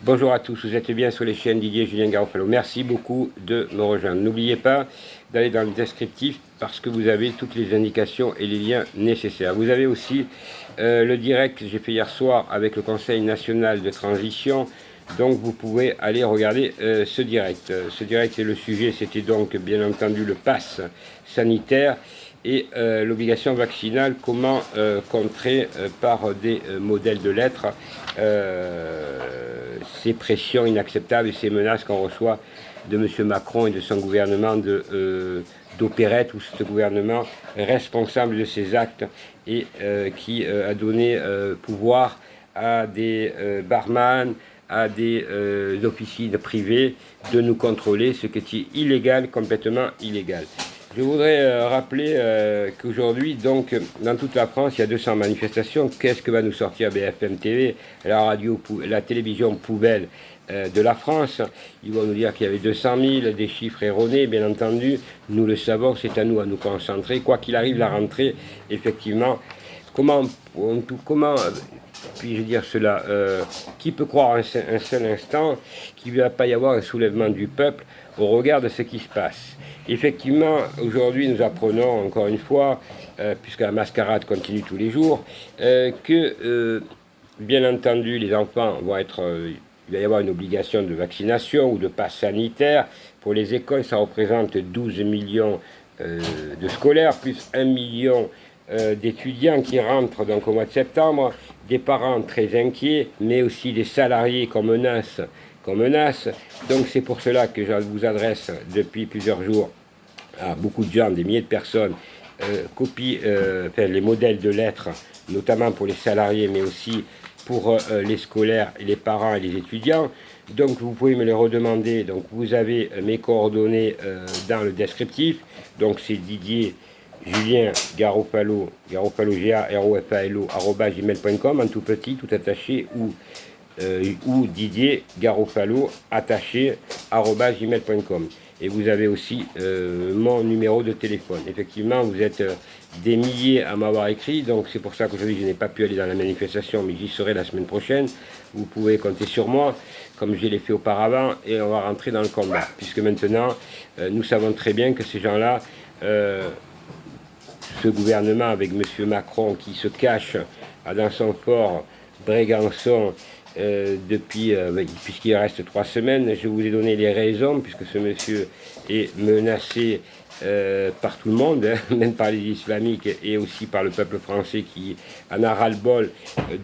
Bonjour à tous, vous êtes bien sur les chaînes Didier Julien Garofalo. Merci beaucoup de me rejoindre. N'oubliez pas d'aller dans le descriptif parce que vous avez toutes les indications et les liens nécessaires. Vous avez aussi le direct que j'ai fait hier soir avec le Conseil national de transition. Donc vous pouvez aller regarder ce direct. Ce direct et le sujet, c'était donc bien entendu le pass sanitaire et l'obligation vaccinale, comment contrer par des modèles de lettres ces pressions inacceptables et ces menaces qu'on reçoit de M. Macron et de son gouvernement d'opérette, ou ce gouvernement responsable de ces actes et qui a donné pouvoir à des barman, à des officines privées de nous contrôler, ce qui est illégal, complètement illégal. Je voudrais rappeler qu'aujourd'hui, donc, dans toute la France, il y a 200 manifestations. Qu'est-ce que va nous sortir BFM TV, la télévision poubelle de la France? Ils vont nous dire qu'il y avait 200 000, des chiffres erronés, bien entendu. Nous le savons, c'est à nous concentrer. Quoi qu'il arrive, la rentrée, effectivement, comment puis-je dire cela, qui peut croire un seul instant qu'il ne va pas y avoir un soulèvement du peuple au regard de ce qui se passe? Effectivement, aujourd'hui, nous apprenons encore une fois, puisque la mascarade continue tous les jours, que, bien entendu, les enfants vont être... il va y avoir une obligation de vaccination ou de passe sanitaire. Pour les écoles, ça représente 12 millions de scolaires, plus 1 million d'étudiants qui rentrent donc au mois de septembre, des parents très inquiets, mais aussi des salariés qu'on menace. Donc c'est pour cela que je vous adresse depuis plusieurs jours à beaucoup de gens, des milliers de personnes, les modèles de lettres, notamment pour les salariés, mais aussi pour les scolaires, les parents et les étudiants. Donc vous pouvez me les redemander. Donc vous avez mes coordonnées dans le descriptif. Donc c'est Didier Julien Garofalo, Garofalo, @gmail.com, en tout petit, tout attaché, ou Didier Garofalo, attaché, @gmail.com. Et vous avez aussi mon numéro de téléphone. Effectivement, vous êtes des milliers à m'avoir écrit, donc c'est pour ça qu'aujourd'hui je n'ai pas pu aller dans la manifestation, mais j'y serai la semaine prochaine. Vous pouvez compter sur moi, comme je l'ai fait auparavant, et on va rentrer dans le combat, puisque maintenant, nous savons très bien que ces gens-là, ce gouvernement avec M. Macron qui se cache dans son fort Brégançon puisqu'il reste 3 semaines, je vous ai donné les raisons, puisque ce monsieur est menacé par tout le monde, même par les islamiques et aussi par le peuple français qui en a ras-le-bol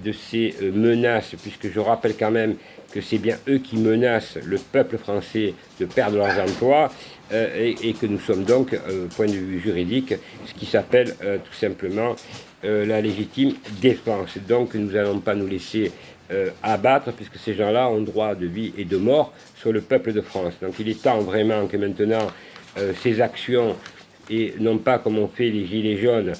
de ces menaces, puisque je rappelle quand même que c'est bien eux qui menacent le peuple français de perdre leurs emplois, et que nous sommes donc, point de vue juridique, ce qui s'appelle tout simplement la légitime défense. Donc nous n'allons pas nous laisser abattre, puisque ces gens-là ont droit de vie et de mort sur le peuple de France. Donc il est temps vraiment que maintenant ces actions, et non pas comme on fait les gilets jaunes,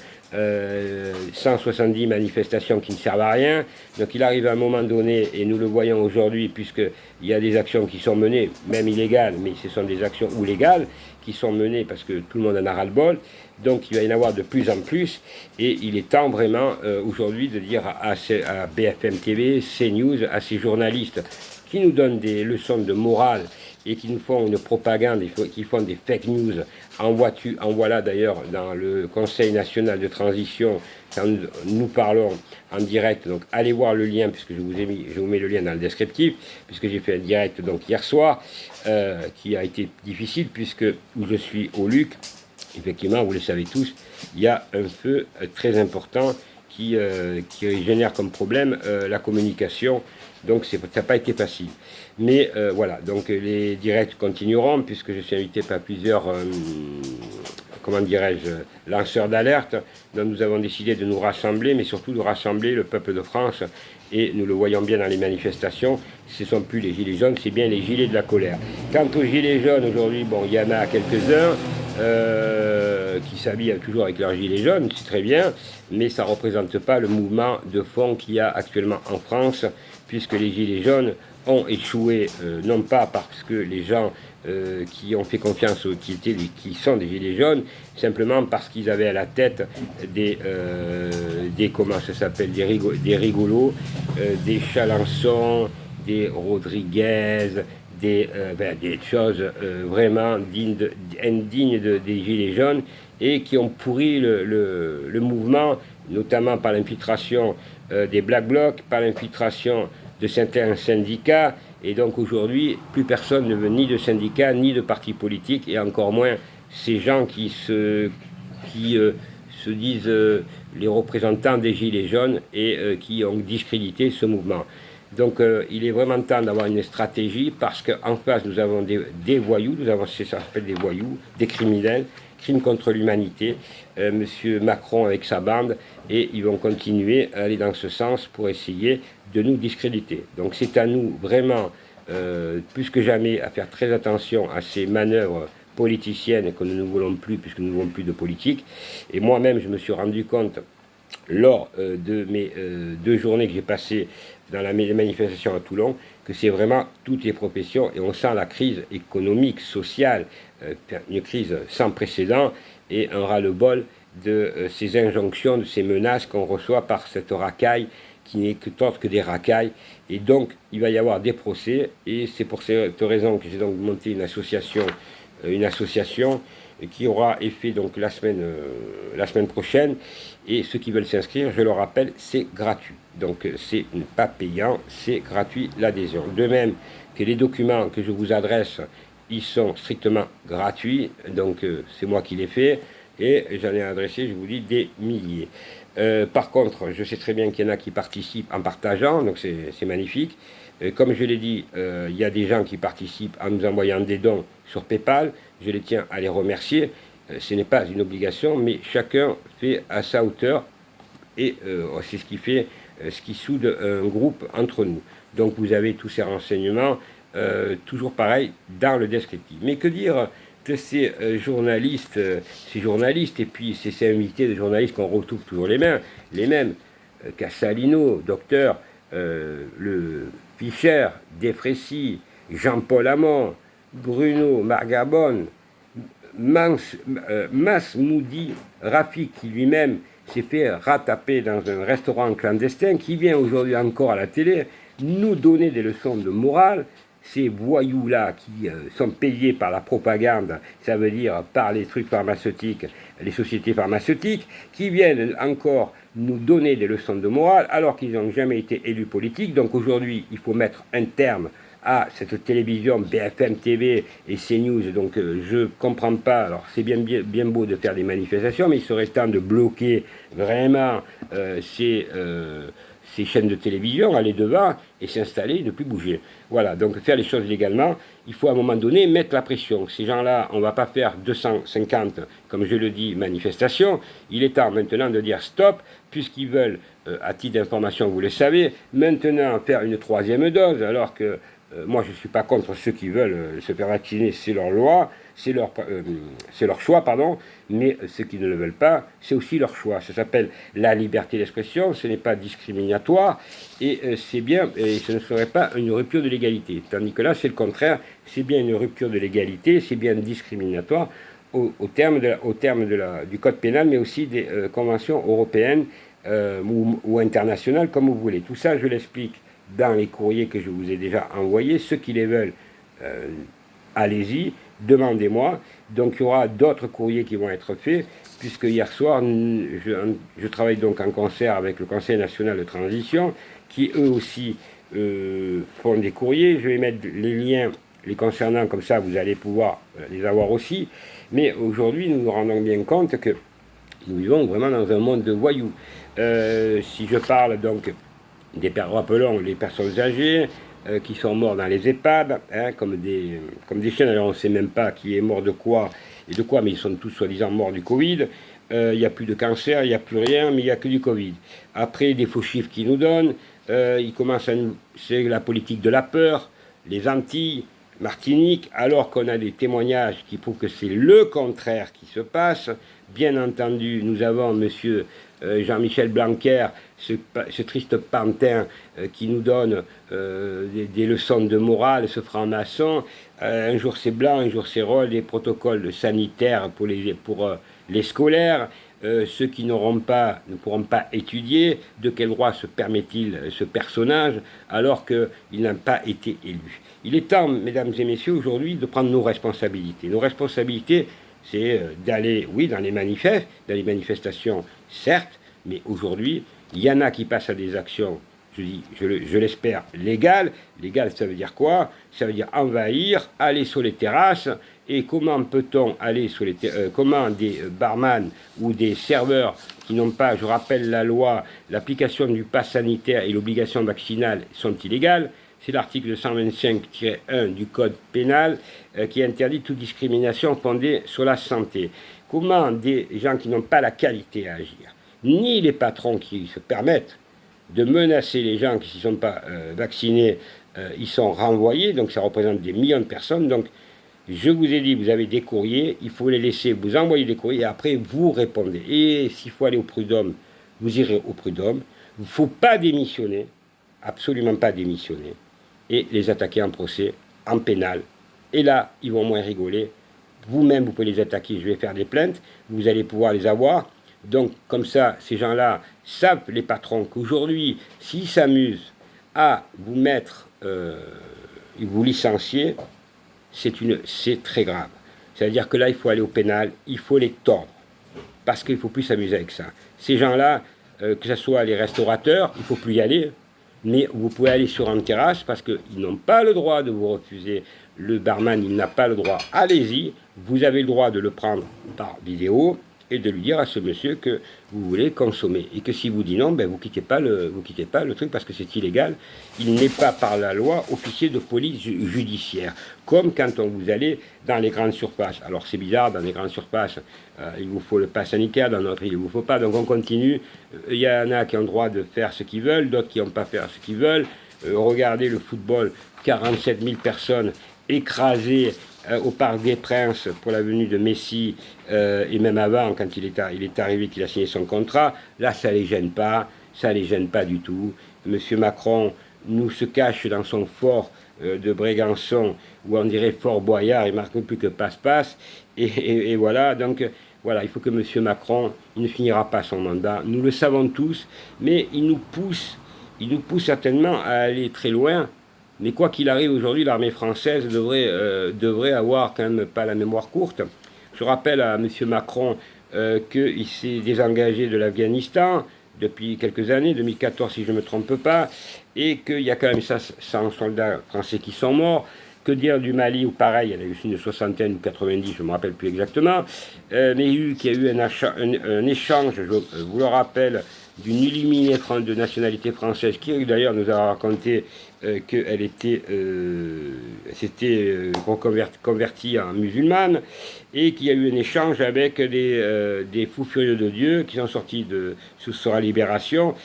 170 manifestations qui ne servent à rien. Donc il arrive à un moment donné, et nous le voyons aujourd'hui, puisqu'il y a des actions qui sont menées, même illégales, mais ce sont des actions ou légales, qui sont menées parce que tout le monde en a ras-le-bol. Donc il va y en avoir de plus en plus, et il est temps vraiment aujourd'hui de dire à BFM TV, CNews, à ces journalistes qui nous donnent des leçons de morale et qui nous font une propagande, qui font des fake news. En voilà d'ailleurs dans le Conseil national de transition, quand nous parlons en direct. Donc allez voir le lien, puisque je vous mets le lien dans le descriptif, puisque j'ai fait un direct donc hier soir, qui a été difficile, puisque où je suis au Luc. Effectivement, vous le savez tous, il y a un feu très important qui génère comme problème la communication. Donc ça n'a pas été facile. Mais voilà, donc les directs continueront, puisque je suis invité par plusieurs, comment dirais-je, lanceurs d'alerte. Donc nous avons décidé de nous rassembler, mais surtout de rassembler le peuple de France. Et nous le voyons bien dans les manifestations, ce ne sont plus les gilets jaunes, c'est bien les gilets de la colère. Quant aux gilets jaunes, aujourd'hui, bon, il y en a quelques-uns qui s'habillent toujours avec leurs gilets jaunes, c'est très bien, mais ça ne représente pas le mouvement de fond qu'il y a actuellement en France, puisque les gilets jaunes ont échoué, non pas parce que les gens qui ont fait confiance qui sont des gilets jaunes, simplement parce qu'ils avaient à la tête des comment ça s'appelle, des rigolos, des Chalençon, des Rodriguez, des choses vraiment indignes des Gilets jaunes et qui ont pourri le mouvement, notamment par l'infiltration des Black Blocs, par l'infiltration de certains syndicats. Et donc aujourd'hui, plus personne ne veut ni de syndicats, ni de partis politiques, et encore moins ces gens qui se disent les représentants des Gilets jaunes et qui ont discrédité ce mouvement. Donc il est vraiment temps d'avoir une stratégie parce qu'en face nous avons des voyous, ça s'appelle des voyous, des criminels, crimes contre l'humanité, Monsieur Macron avec sa bande, et ils vont continuer à aller dans ce sens pour essayer de nous discréditer. Donc c'est à nous vraiment, plus que jamais, à faire très attention à ces manœuvres politiciennes que nous ne voulons plus, puisque nous ne voulons plus de politique. Et moi-même, je me suis rendu compte, lors de mes 2 journées que j'ai passées dans les manifestations à Toulon, que c'est vraiment toutes les professions, et on sent la crise économique, sociale, une crise sans précédent, et un ras-le-bol de ces injonctions, de ces menaces qu'on reçoit par cette racaille, qui n'est que autre que des racailles. Et donc, il va y avoir des procès, et c'est pour cette raison que j'ai donc monté une association qui aura effet donc la semaine prochaine. Et ceux qui veulent s'inscrire, je le rappelle, c'est gratuit. Donc c'est pas payant, c'est gratuit l'adhésion. De même que les documents que je vous adresse, ils sont strictement gratuits. Donc c'est moi qui les fais. Et j'en ai adressé, je vous dis, des milliers. Par contre, je sais très bien qu'il y en a qui participent en partageant, donc c'est magnifique. Comme je l'ai dit, il y a des gens qui participent en nous envoyant des dons sur PayPal. Je les tiens à les remercier. Ce n'est pas une obligation, mais chacun fait à sa hauteur. Et c'est ce qui fait, ce qui soude un groupe entre nous. Donc vous avez tous ces renseignements, toujours pareil, dans le descriptif. Mais que dire de ces journalistes, et puis ces invités de journalistes qu'on retrouve toujours les mêmes, Cassalino, docteur, le Fischer, Defrécy, Jean-Paul Hamon, Bruno Margabone, Masmoudi Rafik, qui lui-même s'est fait rataper dans un restaurant clandestin, qui vient aujourd'hui encore à la télé nous donner des leçons de morale. Ces voyous-là qui sont payés par la propagande, ça veut dire par les trucs pharmaceutiques, les sociétés pharmaceutiques, qui viennent encore nous donner des leçons de morale alors qu'ils n'ont jamais été élus politiques. Donc aujourd'hui, il faut mettre un terme à cette télévision BFM TV et CNews. Donc je ne comprends pas, alors c'est bien beau de faire des manifestations, mais il serait temps de bloquer vraiment ces chaînes de télévision, aller devant et s'installer et ne plus bouger. Voilà, donc faire les choses légalement, il faut à un moment donné mettre la pression. Ces gens-là, on ne va pas faire 250, comme je le dis, manifestations. Il est temps maintenant de dire stop, puisqu'ils veulent, à titre d'information, vous le savez, maintenant faire une 3e dose, alors que moi je ne suis pas contre ceux qui veulent se faire vacciner, c'est leur loi, c'est leur choix, pardon, mais ceux qui ne le veulent pas, c'est aussi leur choix. Ça s'appelle la liberté d'expression, ce n'est pas discriminatoire, et c'est bien, et ce ne serait pas une rupture de l'égalité. Tandis que là, c'est le contraire, c'est bien une rupture de l'égalité, c'est bien discriminatoire au terme du code pénal, mais aussi des conventions européennes ou internationales, comme vous voulez. Tout ça, je l'explique dans les courriers que je vous ai déjà envoyés. Ceux qui les veulent, allez-y, demandez-moi. Donc il y aura d'autres courriers qui vont être faits, puisque hier soir, je travaille donc en concert avec le Conseil national de transition, qui eux aussi font des courriers. Je vais mettre les liens les concernant, comme ça vous allez pouvoir les avoir aussi. Mais aujourd'hui, nous nous rendons bien compte que nous vivons vraiment dans un monde de voyous. Si je parle donc rappelons les personnes âgées qui sont morts dans les EHPAD, hein, comme des chiens. Alors on ne sait même pas qui est mort de quoi, mais ils sont tous soi-disant morts du Covid. Il n'y a plus de cancer, il n'y a plus rien, mais il n'y a que du Covid. Après, des faux chiffres qu'ils nous donnent, c'est la politique de la peur, les Antilles, Martinique, alors qu'on a des témoignages qui prouvent que c'est le contraire qui se passe. Bien entendu, nous avons monsieur Jean-Michel Blanquer, ce triste pantin qui nous donne des leçons de morale, ce franc-maçon. Un jour c'est blanc, un jour c'est rose, des protocoles sanitaires pour les scolaires. ceux qui n'auront pas, ne pourront pas étudier. De quel droit se permet-il ce personnage alors qu'il n'a pas été élu? Il est temps, mesdames et messieurs, aujourd'hui de prendre nos responsabilités. Nos responsabilités, c'est d'aller, oui, dans les manifestations, certes, mais aujourd'hui, il y en a qui passent à des actions, je l'espère, légales. Légal, ça veut dire quoi? Ça veut dire envahir, aller sur les terrasses. Et comment peut-on aller sur les comment des barman ou des serveurs qui n'ont pas, je rappelle la loi, l'application du pass sanitaire et l'obligation vaccinale sont illégales? C'est l'article 125-1 du Code pénal qui interdit toute discrimination fondée sur la santé. Comment des gens qui n'ont pas la qualité à agir, ni les patrons qui se permettent de menacer les gens qui ne sont pas vaccinés, ils sont renvoyés, donc ça représente des millions de personnes. Donc je vous ai dit, vous avez des courriers, il faut les laisser, vous envoyer des courriers et après vous répondez. Et s'il faut aller au prud'homme, vous irez au prud'homme. Il ne faut pas démissionner, absolument pas démissionner, et les attaquer en procès, en pénal. Et là, ils vont moins rigoler. Vous-même, vous pouvez les attaquer, je vais faire des plaintes, vous allez pouvoir les avoir. Donc, comme ça, ces gens-là savent, les patrons, qu'aujourd'hui, s'ils s'amusent à vous mettre, vous licencier, c'est très grave. C'est-à-dire que là, il faut aller au pénal, il faut les tordre, parce qu'il ne faut plus s'amuser avec ça. Ces gens-là, que ce soit les restaurateurs, il ne faut plus y aller, mais vous pouvez aller sur une terrasse, parce qu'ils n'ont pas le droit de vous refuser. Le barman, il n'a pas le droit. Allez-y, vous avez le droit de le prendre par vidéo, et de lui dire à ce monsieur que vous voulez consommer. Et que si vous dit non, ben vous quittez pas le truc parce que c'est illégal. Il n'est pas par la loi officier de police judiciaire. Comme quand vous allez dans les grandes surfaces. Alors c'est bizarre, dans les grandes surfaces, il vous faut le pass sanitaire, dans notre il ne vous faut pas. Donc on continue. Il y en a qui ont le droit de faire ce qu'ils veulent, d'autres qui n'ont pas faire ce qu'ils veulent. Regardez le football, 47 000 personnes écrasées au Parc des Princes pour la venue de Messi, et même avant, quand il est arrivé, qu'il a signé son contrat, là, ça ne les gêne pas du tout. Monsieur Macron nous se cache dans son fort de Brégançon, où on dirait Fort Boyard, il ne marque plus que passe-passe, et voilà, donc voilà, il faut que monsieur Macron, il ne finira pas son mandat, nous le savons tous, mais il nous pousse certainement à aller très loin. Mais quoi qu'il arrive aujourd'hui, l'armée française devrait avoir quand même pas la mémoire courte. Je rappelle à M. Macron qu'il s'est désengagé de l'Afghanistan depuis quelques années, 2014 si je ne me trompe pas, et qu'il y a quand même 100 soldats français qui sont morts. Que dire du Mali, où pareil, il y en a eu une soixantaine ou 90, je ne me rappelle plus exactement, mais il y a eu un échange, je vous le rappelle, d'une illuminée de nationalité française, qui d'ailleurs nous a raconté qu'elle s'était convertie en musulmane, et qu'il y a eu un échange avec des fous furieux de Dieu qui sont sortis sous sa libération,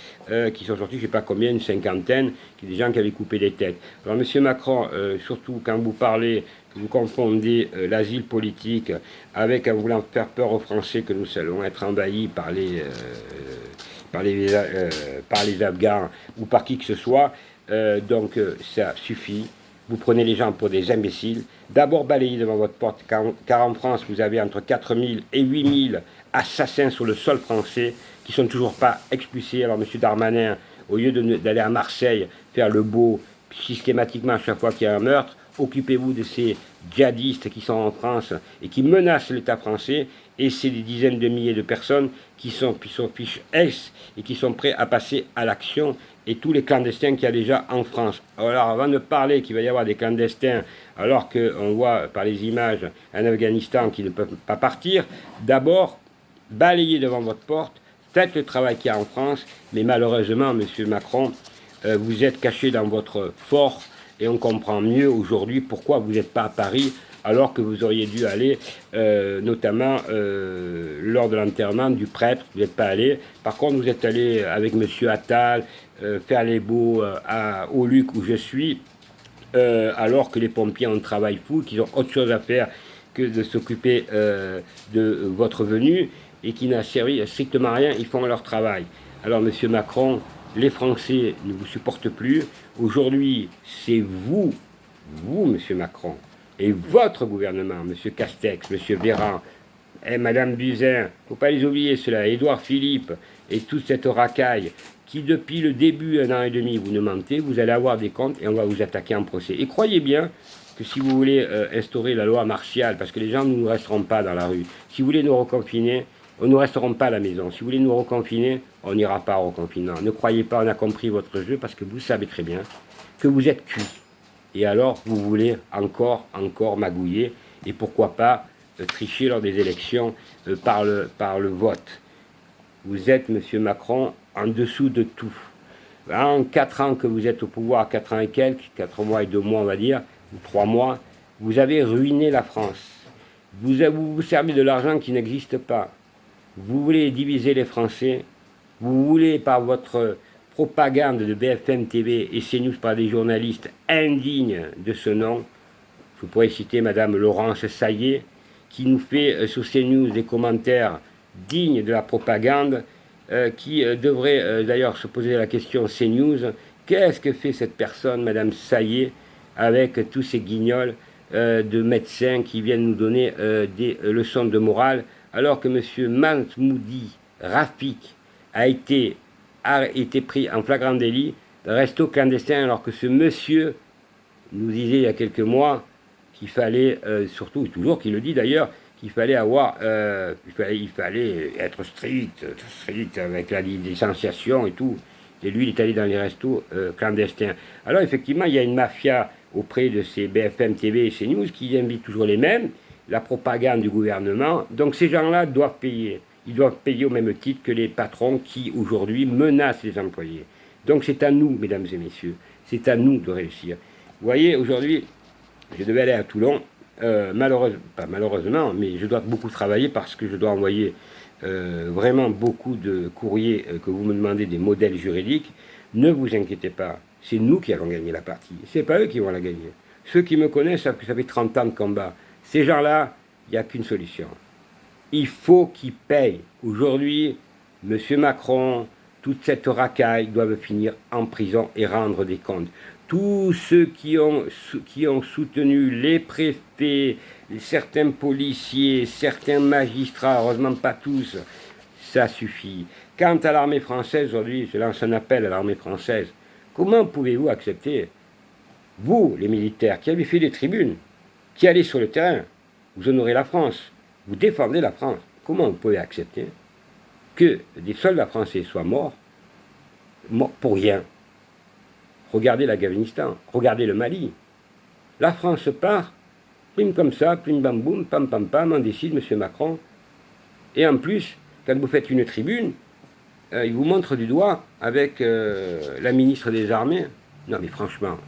qui sont sortis, je ne sais pas combien, une cinquantaine, des gens qui avaient coupé des têtes. Alors M. Macron, surtout quand vous parlez, que vous confondez l'asile politique avec, en voulant faire peur aux Français que nous allons être envahis par les Afghans ou par qui que ce soit, donc ça suffit. Vous prenez les gens pour des imbéciles. D'abord balayez devant votre porte, car en France, vous avez entre 4 000 et 8 000 assassins sur le sol français qui ne sont toujours pas expulsés. Alors M. Darmanin, au lieu d'aller à Marseille faire le beau systématiquement à chaque fois qu'il y a un meurtre, occupez-vous de ces djihadistes qui sont en France et qui menacent l'État français, et c'est des dizaines de milliers de personnes qui sont fiches S et qui sont prêts à passer à l'action, et tous les clandestins qu'il y a déjà en France. Alors avant de parler qu'il va y avoir des clandestins, alors qu'on voit par les images un Afghanistan qui ne peut pas partir, d'abord balayez devant votre porte, faites le travail qu'il y a en France, mais malheureusement, M. Macron, vous êtes caché dans votre fort, et on comprend mieux aujourd'hui pourquoi vous n'êtes pas à Paris, alors que vous auriez dû aller, notamment lors de l'enterrement du prêtre, vous n'êtes pas allé. Par contre, vous êtes allé avec M. Attal faire les beaux au Luc où je suis, alors que les pompiers ont un travail fou, qu'ils ont autre chose à faire que de s'occuper de votre venue, et qui n'a servi strictement à rien, ils font leur travail. Alors, M. Macron, les Français ne vous supportent plus. Aujourd'hui, c'est vous, M. Macron, et votre gouvernement, M. Castex, M. Véran, Et Madame Buzyn, il ne faut pas les oublier cela, Édouard Philippe et toute cette racaille qui depuis le début, 1 an et demi, vous ne mentez, vous allez avoir des comptes et on va vous attaquer en procès. Et croyez bien que si vous voulez instaurer la loi martiale, parce que les gens ne nous resteront pas dans la rue, si vous voulez nous reconfiner, on ne resteront pas à la maison. Si vous voulez nous reconfiner, on n'ira pas au reconfinement. Ne croyez pas, on a compris votre jeu, parce que vous savez très bien que vous êtes cuit. Et alors, vous voulez encore magouiller, et pourquoi pas tricher lors des élections par le vote. Vous êtes, M. Macron, en dessous de tout. En 4 ans que vous êtes au pouvoir, 4 ans et quelques, 4 mois et 2 mois on va dire, ou 3 mois, vous avez ruiné la France. Vous vous servez de l'argent qui n'existe pas. Vous voulez diviser les Français. Vous voulez, par votre propagande de BFM TV et CNews par des journalistes indignes de ce nom, je pourrais citer Madame Laurence Saillet, qui nous fait sur CNews des commentaires dignes de la propagande, qui devrait d'ailleurs se poser la question CNews, qu'est-ce que fait cette personne, Madame Saillet, avec tous ces guignols de médecins qui viennent nous donner des leçons de morale, alors que M. Mahmoudi Rafik a été pris en flagrant délit de resto clandestin, alors que ce monsieur nous disait il y a quelques mois qu'il fallait, surtout, toujours qu'il le dit d'ailleurs, qu'il fallait avoir, il fallait être strict avec la licenciation et tout. Et lui, il est allé dans les restos clandestins. Alors effectivement, il y a une mafia auprès de ces BFM TV et CNews qui invitent toujours les mêmes, la propagande du gouvernement. Donc ces gens-là doivent payer. Ils doivent payer au même titre que les patrons qui, aujourd'hui, menacent les employés. Donc c'est à nous, mesdames et messieurs, c'est à nous de réussir. Vous voyez, aujourd'hui, je devais aller à Toulon. Pas malheureusement, mais je dois beaucoup travailler parce que je dois envoyer vraiment beaucoup de courriers que vous me demandez, des modèles juridiques. Ne vous inquiétez pas, c'est nous qui allons gagner la partie. C'est pas eux qui vont la gagner. Ceux qui me connaissent savent que ça fait 30 ans de combat. Ces gens-là, il n'y a qu'une solution. Il faut qu'ils payent. Aujourd'hui, M. Macron, toute cette racaille doivent finir en prison et rendre des comptes. Tous ceux qui ont soutenu les préfets, certains policiers, certains magistrats, heureusement pas tous, ça suffit. Quant à l'armée française, aujourd'hui, je lance un appel à l'armée française. Comment pouvez-vous accepter, vous, les militaires, qui avez fait des tribunes, qui allez sur le terrain, vous honorez la France, vous défendez la France, comment vous pouvez accepter que des soldats français soient morts pour rien? Regardez l'Afghanistan, regardez le Mali. La France part, prime comme ça, prime bam boum, pam pam pam, on décide, M. Macron. Et en plus, quand vous faites une tribune, il vous montre du doigt avec la ministre des Armées. Non mais franchement,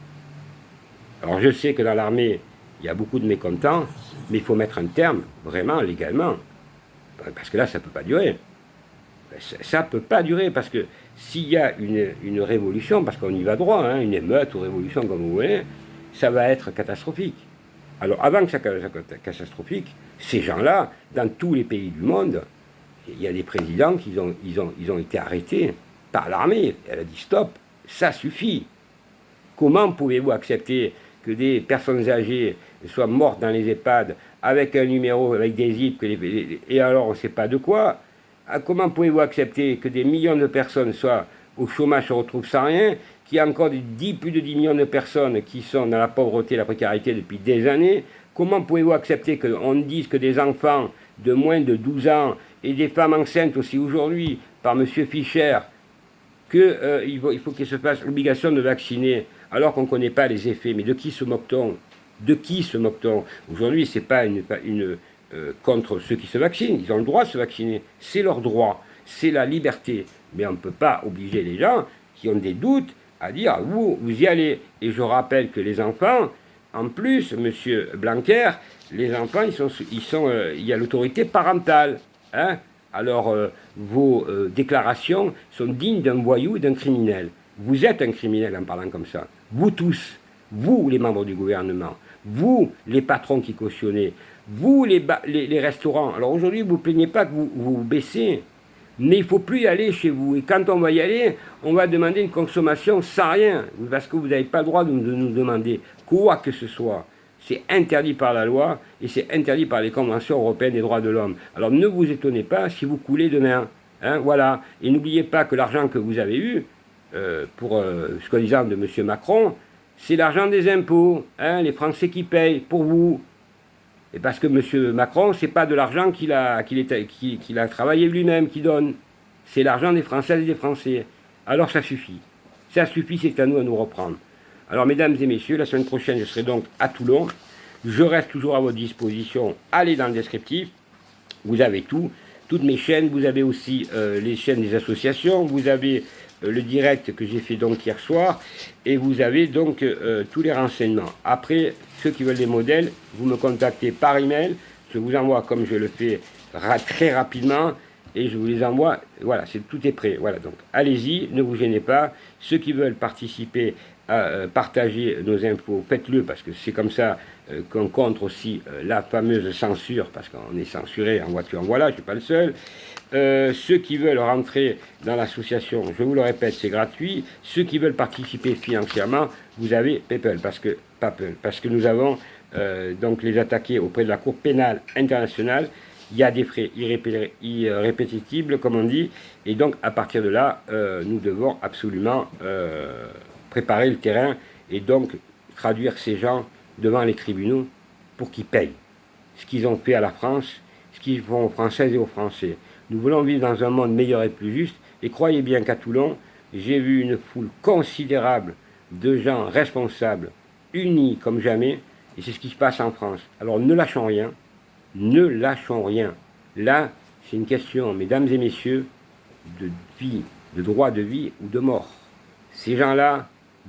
alors je sais que dans l'armée, il y a beaucoup de mécontents, mais il faut mettre un terme, vraiment, légalement. Parce que là, ça ne peut pas durer. Ça ne peut pas durer, parce que s'il y a une révolution, parce qu'on y va droit, hein, une émeute ou révolution comme vous voulez, ça va être catastrophique. Alors avant que ça soit catastrophique, ces gens-là, dans tous les pays du monde, il y a des présidents qui ont été arrêtés par l'armée. Elle a dit stop, ça suffit. Comment pouvez-vous accepter que des personnes âgées soient mortes dans les EHPAD avec un numéro, avec des zips, et alors on ne sait pas de quoi? Comment pouvez-vous accepter que des millions de personnes soient au chômage, se retrouvent sans rien, qu'il y a encore plus de 10 millions de personnes qui sont dans la pauvreté, la précarité depuis des années? Comment pouvez-vous accepter qu'on dise que des enfants de moins de 12 ans et des femmes enceintes aussi aujourd'hui, par M. Fischer, qu'il faut qu'il se fasse l'obligation de vacciner, alors qu'on ne connaît pas les effets? Mais de qui se moque-t-on? De qui se moque-t-on? Aujourd'hui, ce n'est pas contre ceux qui se vaccinent, ils ont le droit de se vacciner, c'est leur droit, c'est la liberté. Mais on ne peut pas obliger les gens qui ont des doutes à dire vous y allez. Et je rappelle que les enfants, en plus, M. Blanquer, les enfants, il y a l'autorité parentale. Hein? Alors, vos déclarations sont dignes d'un voyou et d'un criminel. Vous êtes un criminel en parlant comme ça. Vous tous, vous les membres du gouvernement, vous les patrons qui cautionnez, vous les restaurants. Alors aujourd'hui, vous ne plaignez pas que vous baissez, mais il ne faut plus y aller chez vous. Et quand on va y aller, on va demander une consommation sans rien, parce que vous n'avez pas le droit de nous demander quoi que ce soit. C'est interdit par la loi et c'est interdit par les conventions européennes des droits de l'homme. Alors ne vous étonnez pas si vous coulez demain. Hein, voilà. Et n'oubliez pas que l'argent que vous avez eu, pour soi-disant de M. Macron, c'est l'argent des impôts, hein, les Français qui payent pour vous. Et parce que M. Macron, c'est pas de l'argent qu'il a travaillé lui-même, qui donne. C'est l'argent des Françaises et des Français. Alors ça suffit. Ça suffit, c'est à nous reprendre. Alors mesdames et messieurs, la semaine prochaine, je serai donc à Toulon. Je reste toujours à votre disposition. Allez dans le descriptif. Vous avez tout. Toutes mes chaînes. Vous avez aussi les chaînes des associations. Vous avez le direct que j'ai fait donc hier soir. Et vous avez donc tous les renseignements. Après, ceux qui veulent des modèles, vous me contactez par email. Je vous envoie comme je le fais très rapidement. Et je vous les envoie. Voilà, tout est prêt. Voilà, donc allez-y, ne vous gênez pas. Ceux qui veulent participer à partager nos infos, faites-le parce que c'est comme ça qu'on contre aussi la fameuse censure, parce qu'on est censuré en voiture, voilà, je ne suis pas le seul. Ceux qui veulent rentrer dans l'association, je vous le répète, c'est gratuit. Ceux qui veulent participer financièrement, vous avez PayPal, parce que nous avons donc les attaqués auprès de la Cour pénale internationale. Il y a des frais irrépétibles, comme on dit, et donc à partir de là, nous devons absolument préparer le terrain et donc traduire ces gens devant les tribunaux pour qu'ils payent ce qu'ils ont fait à la France, ce qu'ils font aux Françaises et aux Français. Nous voulons vivre dans un monde meilleur et plus juste, et croyez bien qu'à Toulon, j'ai vu une foule considérable de gens responsables, unis comme jamais, et c'est ce qui se passe en France. Alors ne lâchons rien. Ne lâchons rien. Là, c'est une question, mesdames et messieurs, de vie, de droit de vie ou de mort. Ces gens-là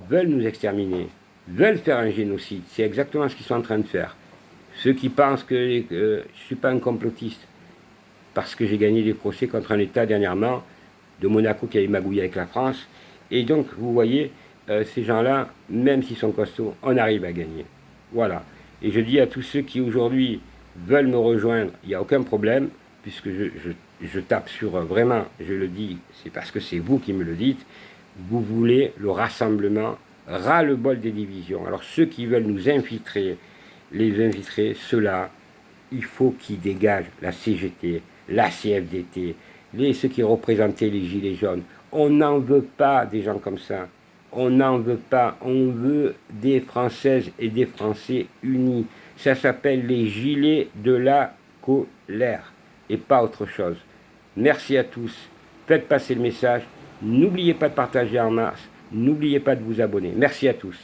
veulent nous exterminer, veulent faire un génocide. C'est exactement ce qu'ils sont en train de faire. Ceux qui pensent que je ne suis pas un complotiste, parce que j'ai gagné des procès contre un État dernièrement, de Monaco qui avait magouillé avec la France. Et donc, vous voyez, ces gens-là, même s'ils sont costauds, on arrive à gagner. Voilà. Et je dis à tous ceux qui aujourd'hui veulent me rejoindre, il n'y a aucun problème, puisque je tape sur vraiment, je le dis, c'est parce que c'est vous qui me le dites, vous voulez le rassemblement, ras-le-bol des divisions. Alors ceux qui veulent nous infiltrer, les infiltrer, ceux-là, il faut qu'ils dégagent la CGT, la CFDT, ceux qui représentaient les Gilets jaunes. On n'en veut pas des gens comme ça. On n'en veut pas. On veut des Françaises et des Français unis. Ça s'appelle les gilets de la colère et pas autre chose. Merci à tous. Faites passer le message. N'oubliez pas de partager en masse. N'oubliez pas de vous abonner. Merci à tous.